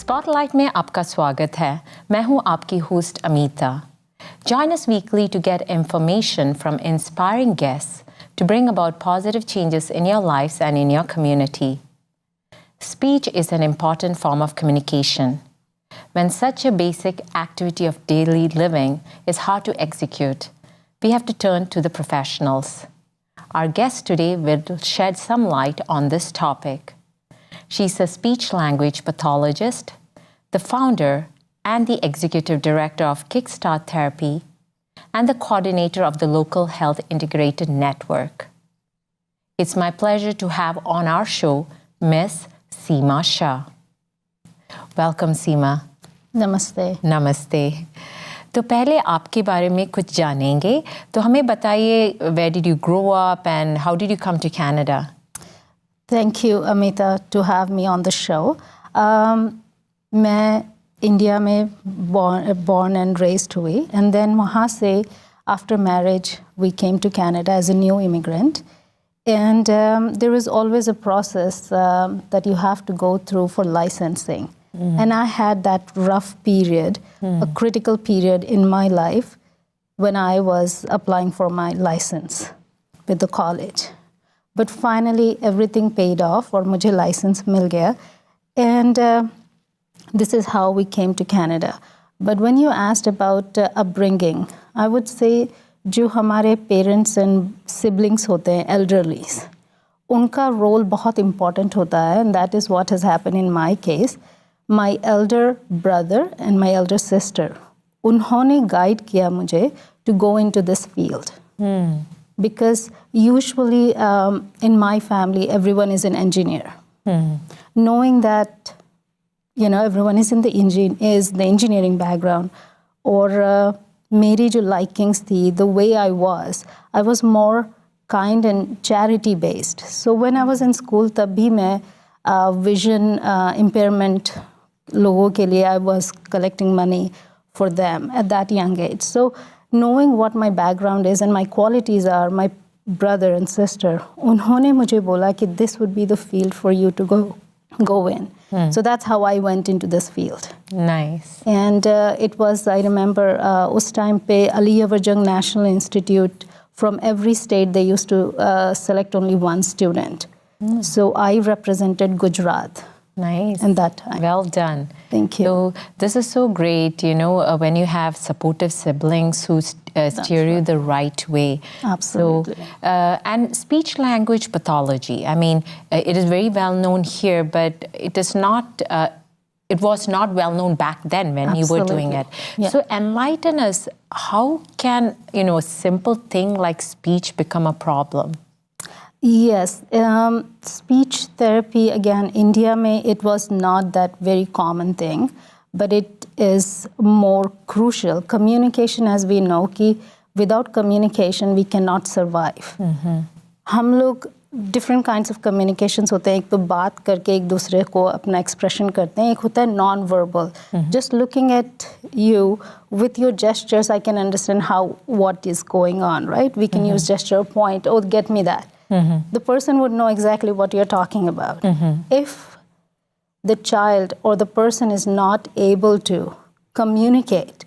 Spotlight में आपका स्वागत है। मैं हूं आपकी host Amita. Join us weekly to get information from inspiring guests to bring about positive changes in your lives and in your community. Speech is an important form of communication. When such a basic activity of daily living is hard to execute, we have to turn to the professionals. Our guest today will shed some light on this topic. She's a speech-language pathologist, the founder and the executive director of Kickstart Therapy, and the coordinator of the local health integrated network. It's my pleasure to have on our show Miss Seema Shah. Welcome, Seema. नमस्ते। नमस्ते। तो पहले आपके बारे में कुछ जानेंगे, तो हमें बताइए, where did you grow up and how did you come to Canada? Thank you, Amita, to have me on the show. मैं इंडिया में born and raised हुई, and then वहाँ से after marriage we came to Canada as a new immigrant, and there is always a process that you have to go through for licensing. And I had that rough period, a critical period in my life when I was applying for my license with the college. But finally, everything paid off और मुझे license मिल गया. And this is how we came to Canada. But when you asked about upbringing, I would say जो हमारे parents and siblings होते हैं, elderlies, उनका role बहुत important होता है, and that is what has happened in my case. My elder brother and my elder sister, उन्होंने guide किया मुझे to go into this field. Because usually in my family, everyone is an engineer. Knowing that, you know, everyone is in the engineering background, or मेरी जो likings थी, the way I was more kind and charity based. So when I was in school, तब भी मैं vision impairment लोगों के लिए I was collecting money for them at that young age. So knowing what my background is and my qualities are, my brother and sister, उन्होंने मुझे बोला कि this would be the field for you to go in. So that's how I went into this field. Nice. And it was, I remember, उस time पे Ali Awarjung National Institute, from every state they used to select only one student. So I represented Gujarat. Nice. In that time. Well done. Thank you. So this is so great, you know, when you have supportive siblings who steer you the right way. Absolutely. So, and speech language pathology, I mean, it is very well known here, but it is not, it was not well known back then when you were doing it. Yeah. So enlighten us, how can, you know, a simple thing like speech become a problem? Yes, speech therapy, again, India mein, it was not that very common thing, but it is more crucial. Communication, as we know, कि without communication, we cannot survive. हम लोग different kinds of communications होते हैं. एक तो बात करके एक दूसरे को अपना expression करते हैं. एक होता है non-verbal. Just looking at you with your gestures, I can understand what is going on, right? We can use gesture, point, oh, get me that. The person would know exactly what you're talking about. If the child or the person is not able to communicate,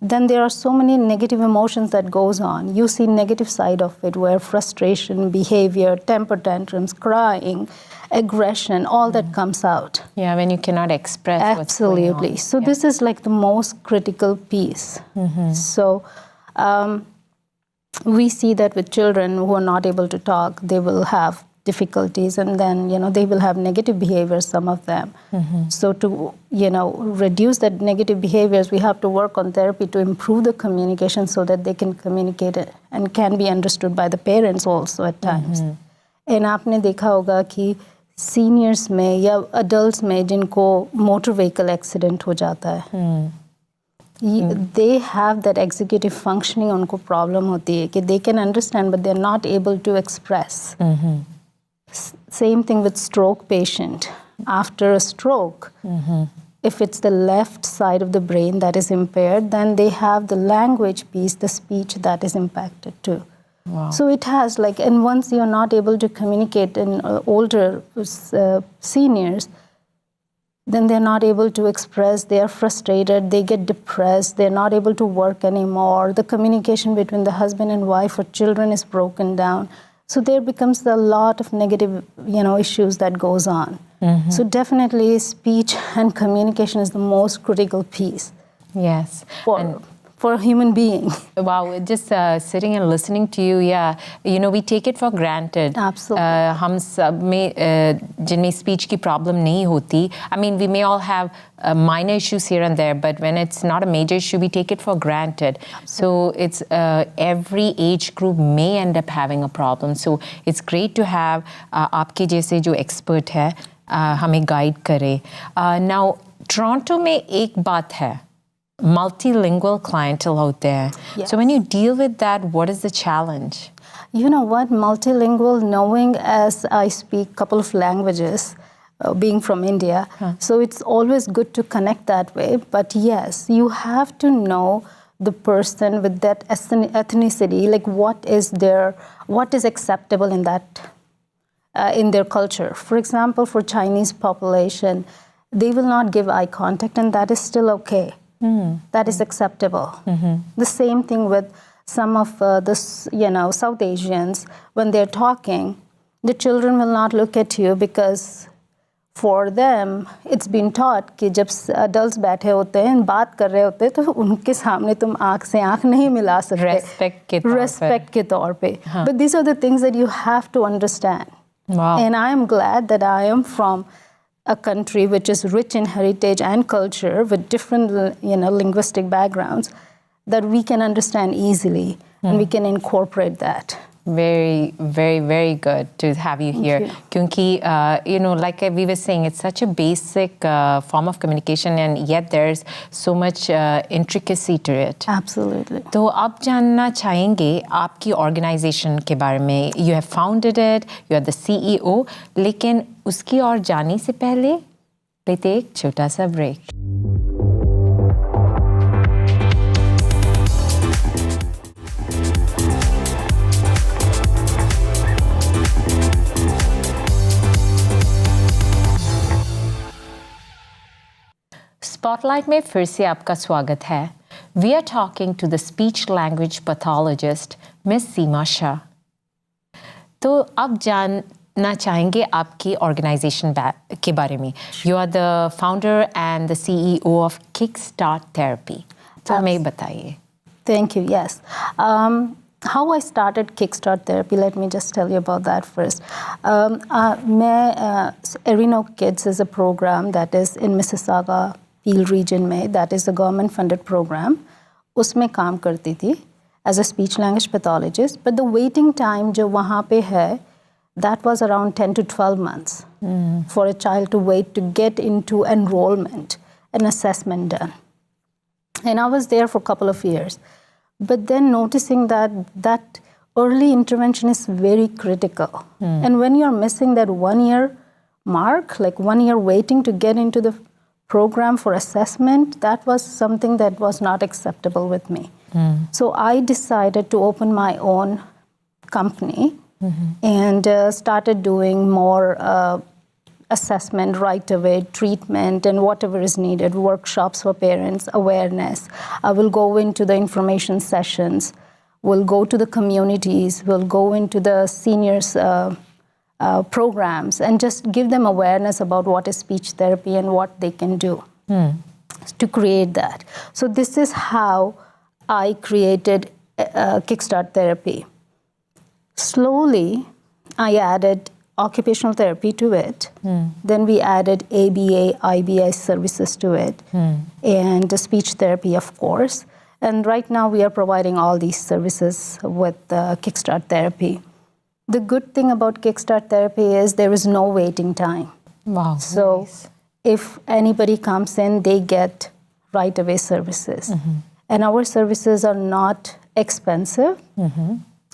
then there are so many negative emotions that goes on. You see negative side of it, where frustration, behavior, temper tantrums, crying, aggression, all that comes out. Yeah, when you cannot express what's going on. Absolutely. So this is like the most critical piece. So we see that with children who are not able to talk, they will have difficulties, and then, you know, they will have negative behaviors, some of them. So to, you know, reduce that negative behaviors, we have to work on therapy to improve the communication so that they can communicate it and can be understood by the parents also at times. And आपने देखा होगा कि seniors में या adults में जिनको motor vehicle accident हो जाता है, they have that executive functioning, उनको problem होती है कि they can understand but they're not able to express. Same thing with stroke patient. After a stroke, if it's the left side of the brain that is impaired, then they have the language piece, the speech that is impacted too. Wow. So it has like, and once you're not able to communicate in older seniors, then they're not able to express, they are frustrated, they get depressed, they're not able to work anymore. The communication between the husband and wife or children is broken down. So there becomes a lot of negative, issues that goes on. So definitely speech and communication is the most critical piece. Yes. For a human being. Wow, just sitting and listening to you, we take it for granted. Absolutely. हम सब में जिनमें speech की problem नहीं होती. I mean, we may all have minor issues here and there, but when it's not a major issue, we take it for granted. Absolutely. So it's every age group may end up having a problem. So it's great to have आपके जैसे जो expert है हमें guide करे. Now, Toronto में एक बात है. Multilingual clientele out there. Yes. So when you deal with that, what is the challenge? You know what? Multilingual, knowing as I speak a couple of languages, being from India, so it's always good to connect that way. But yes, you have to know the person with that ethnicity, like what is acceptable in that, in their culture. For example, for Chinese population, they will not give eye contact, and that is still okay. That is acceptable. The same thing with some of the South Asians. When they're talking, the children will not look at you because for them it's been taught कि जब adults बैठे होते हैं बात कर रहे होते हैं तो उनके सामने तुम आँख से आँख नहीं मिला सकते. Respect के तौर पे. But these are the things that you have to understand. Wow. And I am glad that I am from a country which is rich in heritage and culture with different, linguistic backgrounds that we can understand easily and we can incorporate that. Very, very, very good to have you here. Because, like we were saying, it's such a basic form of communication and yet there's so much intricacy to it. Absolutely. तो आप जानना चाहेंगे आपकी organization के बारे में. You have founded it, you are the CEO, लेकिन उसकी और जाने से पहले लेते एक छोटा सा break. स्पॉटलाइट में फिर से आपका स्वागत है. We are talking to the speech language pathologist miss Seema Shah. तो अब जानना चाहेंगे आपकी ऑर्गेनाइजेशन के बारे में. You are the founder and the CEO of kick start therapy. तो हमें बताइए. Thank you. Yes. How I started Kickstart Therapy, let me just tell you about that first. Erino Kids is a program that is in Mississauga Peel region में, that is a government funded program. उसमें काम करती थी as a speech language pathologist. But the waiting time जो वहाँ पे है, that was around 10 to 12 months for a child to wait to get into enrollment and assessment done. And I was there for a couple of years. But then noticing that early intervention is very critical. And when you're missing that 1 year mark, like 1 year waiting to get into the program for assessment, that was something that was not acceptable with me. So I decided to open my own company and started doing more assessment right away, treatment and whatever is needed, workshops for parents, awareness. I will go into the information sessions, we'll go to the communities, we'll go into the seniors programs and just give them awareness about what is speech therapy and what they can do to create that. So this is how I created Kickstart Therapy. Slowly, I added occupational therapy to it. Then we added ABA, IBI services to it, and the speech therapy, of course. And right now we are providing all these services with Kickstart Therapy. The good thing about Kickstart Therapy is there is no waiting time. Wow. So if anybody comes in, they get right away services. And our services are not expensive.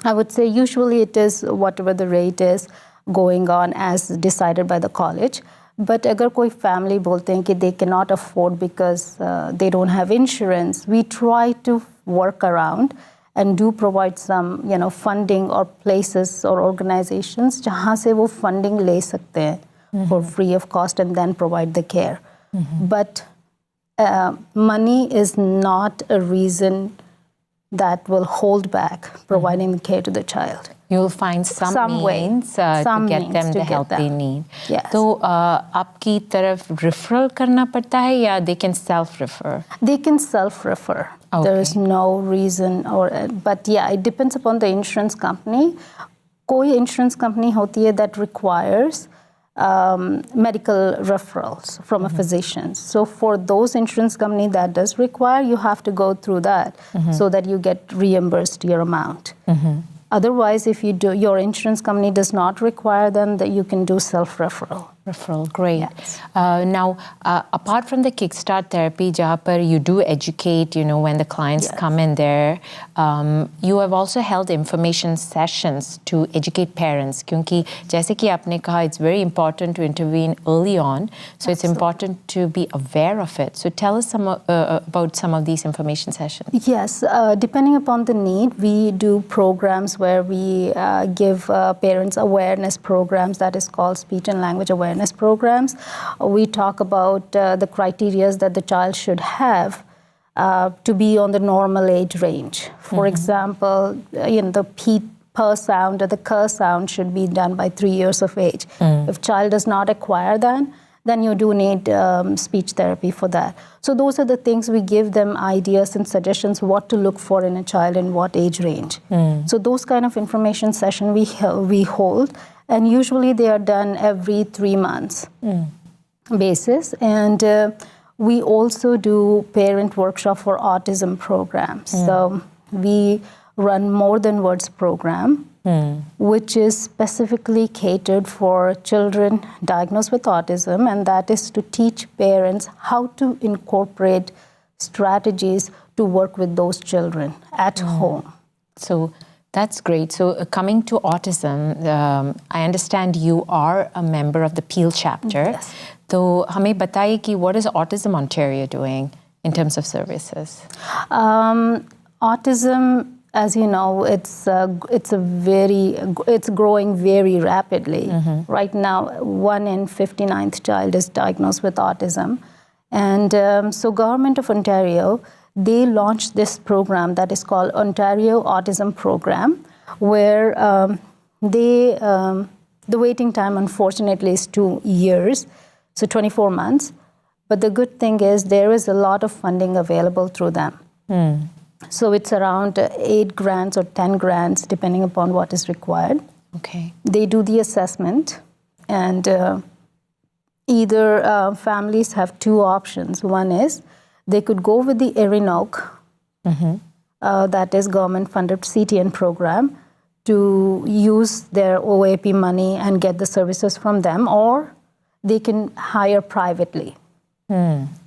I would say usually it is whatever the rate is going on as decided by the college. But agar koi family bolte hain ki they cannot afford because they don't have insurance, we try to work around and do provide some, funding or places or organizations jahan se wo funding le sakte hain for free of cost and then provide the care. But money is not a reason that will hold back providing the care to the child. You'll find some way, means to some get means them to the get help they them. need. Yes. तो आपकी तरफ referral करना पड़ता है या they can self-refer? They can self-refer. There is no reason, but yeah, it depends upon the insurance company. कोई insurance company होती है that requires medical referrals from a physician. So for those insurance company that does require, you have to go through that so that you get reimbursed your amount. Otherwise, if your insurance company does not require them, that you can do self-referral. Referral, great. Yes. Now, apart from the Kickstart therapy, जहाँ पर you do educate, when the clients come in there, you have also held information sessions to educate parents. क्योंकि जैसे कि आपने कहा, it's very important to intervene early on, so it's important to be aware of it. So tell us about some of these information sessions. Yes, depending upon the need, we do programs where we give parents awareness programs that is called speech and language awareness programs. We talk about the criteria that the child should have to be on the normal age range. For example, the P per sound or the K sound should be done by 3 years of age. If child does not acquire that, then you do need speech therapy for that. So those are the things we give them ideas and suggestions what to look for in a child in what age range. So those kind of information session we hold, and usually they are done every 3 months basis. And we also do parent workshop for autism programs. So we run More Than Words program, which is specifically catered for children diagnosed with autism, and that is to teach parents how to incorporate strategies to work with those children at home. So that's great. So coming to autism, I understand you are a member of the Peel chapter. Yes. So हमें बताइए कि what is Autism Ontario doing in terms of services? Autism, as you know, it's growing very rapidly. Right now, 1 in 59th child is diagnosed with autism, and so Government of Ontario, they launched this program that is called Ontario Autism Program, where the waiting time, unfortunately, is 2 years, so 24 months. But the good thing is there is a lot of funding available through them. So it's around 8 grants or 10 grants, depending upon what is required. Okay. They do the assessment, and either families have 2 options. One is they could go with the ERINOC, that is government-funded CTN program, to use their OAP money and get the services from them, or they can hire privately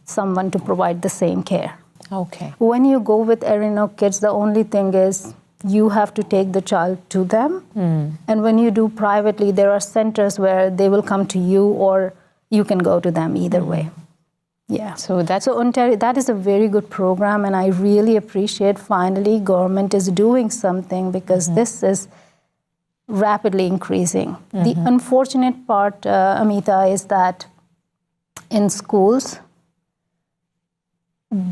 someone to provide the same care. Okay. When you go with ERINOC kids, the only thing is you have to take the child to them. And when you do privately, there are centers where they will come to you, or you can go to them either way. Yeah. So Ontario, that is a very good program, and I really appreciate finally government is doing something, because this is rapidly increasing. The unfortunate part, Amita, is that in schools,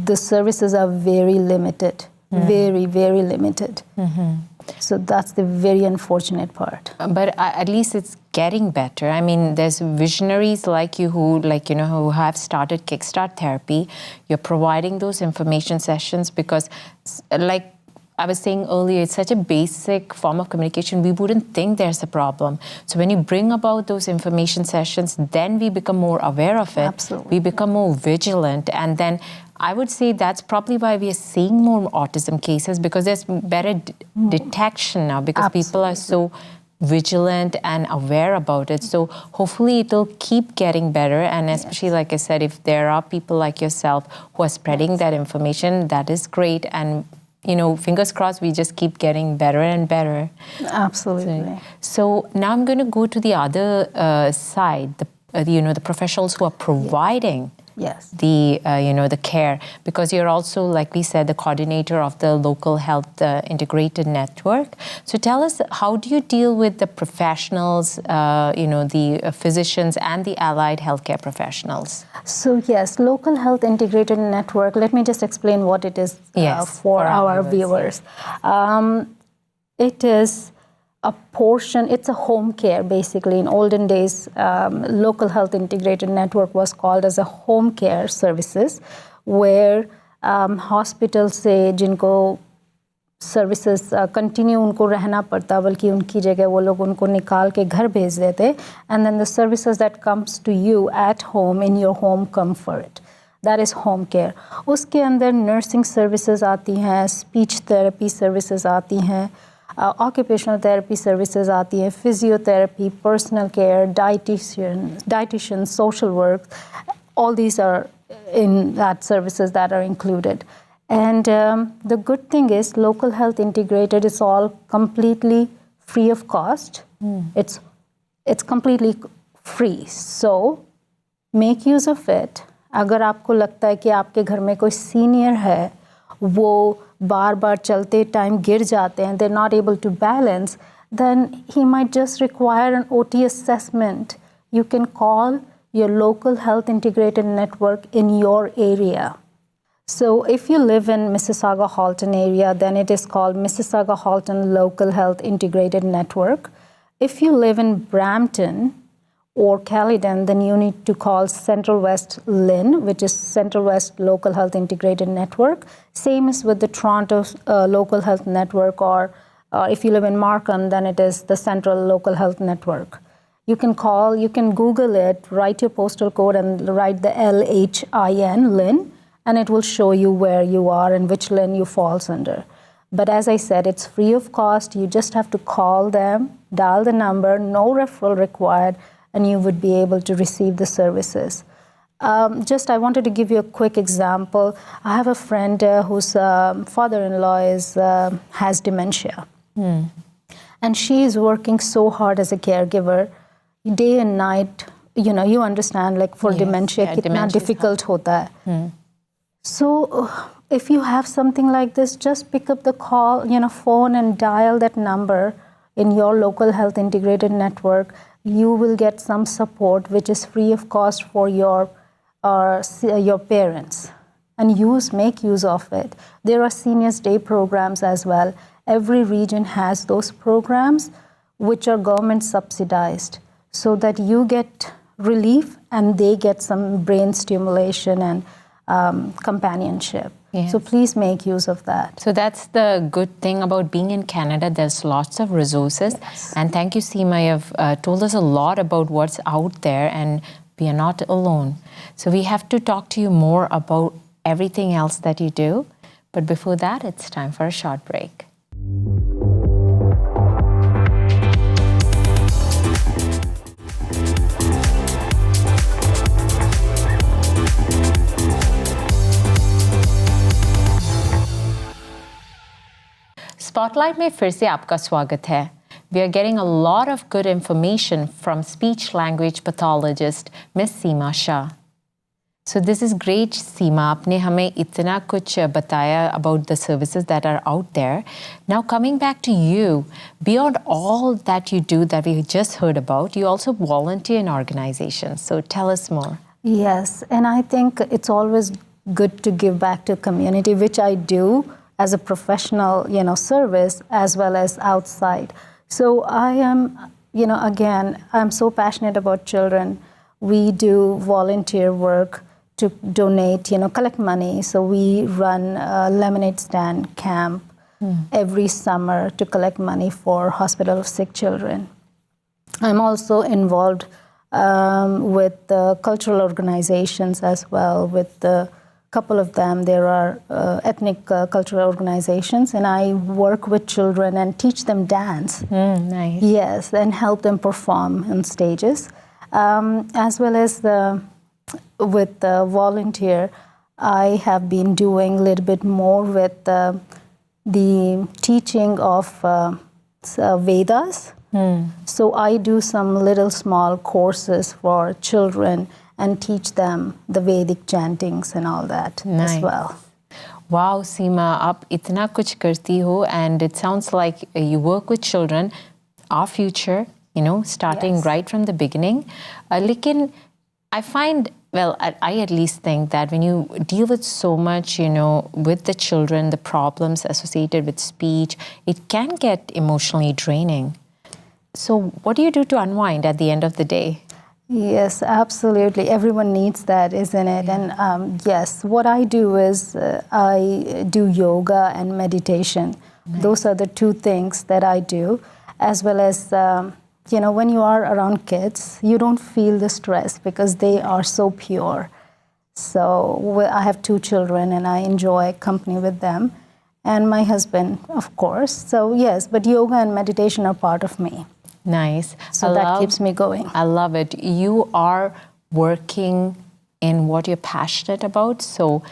the services are very limited, very, very limited. So that's the very unfortunate part. But at least it's getting better. I mean, there's visionaries like you who have started Kickstart therapy. You're providing those information sessions because, like I was saying earlier, it's such a basic form of communication. We wouldn't think there's a problem. So when you bring about those information sessions, then we become more aware of it. Absolutely. We become more vigilant. And then I would say that's probably why we are seeing more autism cases, because there's better detection now, because people are so vigilant and aware about it. So hopefully it'll keep getting better. And especially, like I said, if there are people like yourself who are spreading that information, that is great. And fingers crossed, we just keep getting better and better. Absolutely. So now I'm going to go to the other side, the professionals who are providing Yes. the the care, because you're also, like we said, the coordinator of the local health integrated network. So tell us, how do you deal with the professionals, the physicians and the allied healthcare professionals? So yes, local health integrated network. Let me just explain what it is for our viewers. It is a portion, it's a home care basically. In olden days, local health integrated network was called as a home care services, where hospitals से जिनको services continue उनको रहना पड़ता, बल्कि उनकी जगह वो लोग उनको निकाल के घर भेज देते, and then the services that comes to you at home in your home comfort, that is home care. उसके अंदर नर्सिंग सर्विसेज आती हैं, स्पीच थेरेपी सर्विसेज आती हैं, occupational therapy services आती है, physiotherapy, personal care, dietitian, social work. All these are in that services that are included. And the good thing is local health integrated is all completely free of cost. It's completely free. So make use of it. अगर आपको लगता है कि आपके घर में कोई senior है, वो बार बार चलते टाइम गिर जाते हैं, they're not able to balance, then he might just require an OT assessment. You can call your local health integrated network in your area. So if you live in Mississauga-Halton area, then it is called Mississauga-Halton Local Health Integrated Network. If you live in Brampton or Caledon, then you need to call Central West LHIN, which is Central West Local Health Integrated Network. Same is with the Toronto Local Health Network, or if you live in Markham, then it is the Central Local Health Network. You can call, you can Google it, write your postal code and write the LHIN, LHIN, and it will show you where you are and which LHIN you falls under. But as I said, it's free of cost. You just have to call them, dial the number, no referral required, and you would be able to receive the services. I wanted to give you a quick example. I have a friend whose father-in-law has dementia. And she is working so hard as a caregiver, day and night. You understand, like for dementia, kitna difficult hota hai. So if you have something like this, just pick up the call, phone and dial that number in your local health integrated network. You will get some support which is free of cost for your parents, and make use of it. There are seniors day programs as well. Every region has those programs which are government subsidized, so that you get relief and they get some brain stimulation and companionship. Yes. So please make use of that. So that's the good thing about being in Canada. There's lots of resources. Yes. And thank you, Seema. You've told us a lot about what's out there, and we are not alone. So we have to talk to you more about everything else that you do. But before that, it's time for a short break. Spotlight में फिर से आपका स्वागत है. We are getting a lot of good information from speech language pathologist Miss Seema Shah. So this is great, Seema. आपने हमें इतना कुछ बताया about the services that are out there. Now coming back to you, beyond all that you do that we just heard about, you also volunteer in organizations. So tell us more. Yes, and I think it's always good to give back to community, which I do as a professional, service, as well as outside. So I am, again, I'm so passionate about children. We do volunteer work to donate, collect money. So we run a lemonade stand camp every summer to collect money for Hospital of Sick Children. I'm also involved with the cultural organizations as well. With the couple of them, there are ethnic cultural organizations, and I work with children and teach them dance. Nice. Yes, and help them perform on stages. As well as with the volunteer, I have been doing a little bit more with the teaching of Vedas. So I do some little small courses for children, and teach them the Vedic chantings and all that Nice. as well. Wow, Seema, आप इतना कुछ करती हो, and it sounds like you work with children, our future, starting Yes. right from the beginning. लेकिन I find, well, I at least think that when you deal with so much, with the children, the problems associated with speech, it can get emotionally draining. So what do you do to unwind at the end of the day? Yes, absolutely. Everyone needs that, isn't it? And yes, what I do is I do yoga and meditation. Nice. Those are the two things that I do, as well as, when you are around kids, you don't feel the stress because they are so pure. So I have 2 children and I enjoy company with them, and my husband, of course. So yes, but yoga and meditation are part of me. Nice. So that keeps me going. I love it. You are working in what you're passionate about, so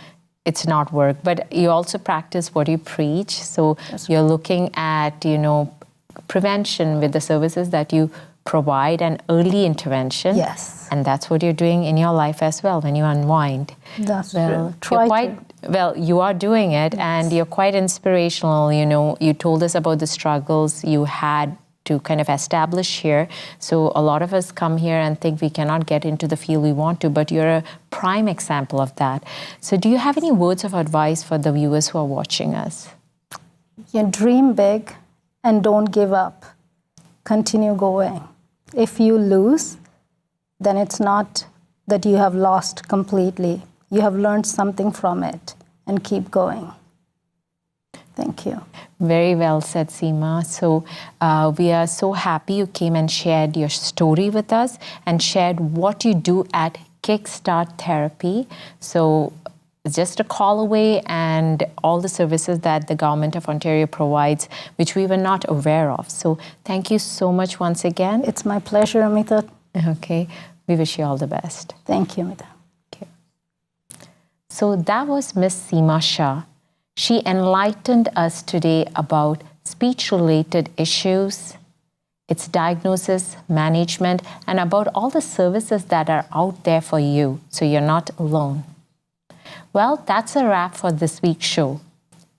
it's not work, but you also practice what you preach. So you're looking at, prevention with the services that you provide and early intervention. Yes. And that's what you're doing in your life as well when you unwind. That's Well, true. Well, you are doing it, and you're quite inspirational. You told us about the struggles you had to kind of establish here. So a lot of us come here and think we cannot get into the field we want to, but you're a prime example of that. So do you have any words of advice for the viewers who are watching us? Dream big and don't give up. Continue going. If you lose, then it's not that you have lost completely. You have learned something from it, and keep going. Thank you. Very well said, Seema. So we are so happy you came and shared your story with us and shared what you do at Kickstart Therapy. So just a call away, and all the services that the Government of Ontario provides, which we were not aware of. So thank you so much once again. It's my pleasure, Amita. Okay. We wish you all the best. Thank you, Amita. Okay. So that was Miss Seema Shah. She enlightened us today about speech-related issues, its diagnosis, management, and about all the services that are out there for you, so you're not alone. Well, that's a wrap for this week's show.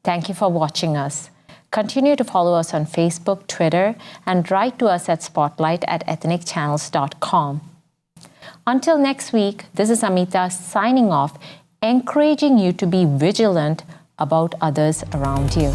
Thank you for watching us. Continue to follow us on Facebook, Twitter, and write to us at spotlight@ethnicchannels.com. Until next week, this is Amita signing off, encouraging you to be vigilant about others around you.